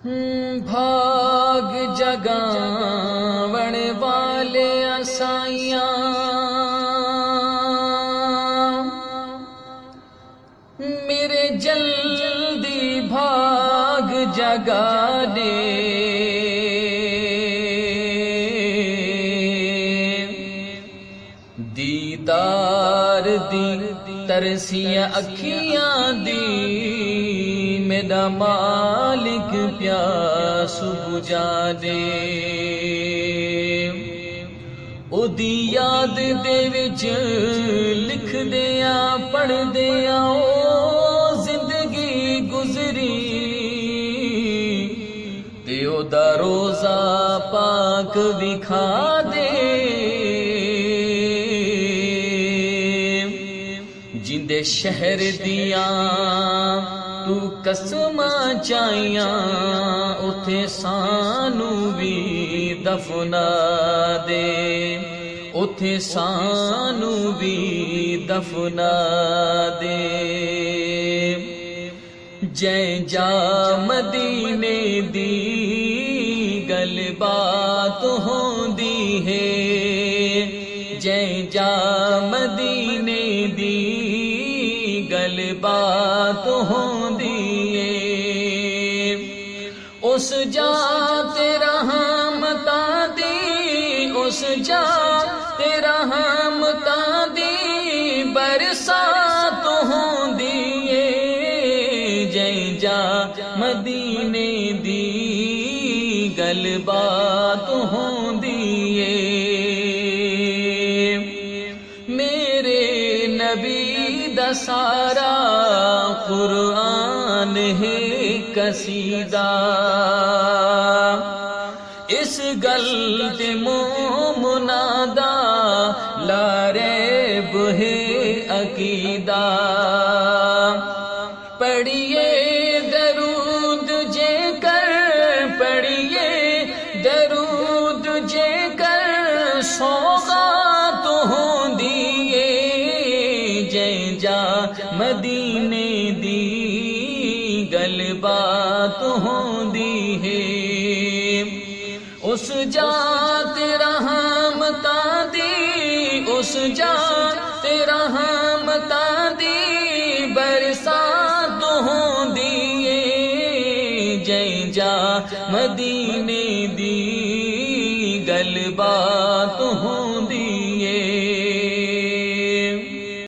بھاگ جگاون والے اسائیاں میرے جلدی بھاگ جگا دے دیدار دی ترسیاں اکھیاں دی میرا مالک پیاس بجھا دے او دی یاد دے وچ لکھ دیاں پڑھ دیاں او زندگی گزری تے او دا روزہ پاک وکھا دے جندے شہر دیاں تو قسماں چائیاں اتھے سانو بھی دفنا دے اتھے سانو بھی دفنا دے جے جا مدینے دی گل بات ہوندی ہے جے جا مدینے دی گل بات ہوندی ہے اس جا تیرا رحمتاں دی اس جا تیرا رحمتاں دی برسات ہوندی ہے جے جا مدینے دی گل بات ہوندی ہے میرے نبی دا سارا قرآن ہے قصیدہ اس گل تے مومنا دا لا ریب ہے عقیدہ پڑھیے درود جے کر پڑھیے درود جے کر سوغات ہوندی ہے جے جا مدینے دی گل بات ہوندی ہے اس جا تیرا رحمتاں دی اس جا تیرا رحمتاں دی برسات ہوندی ہے جے جا مدینے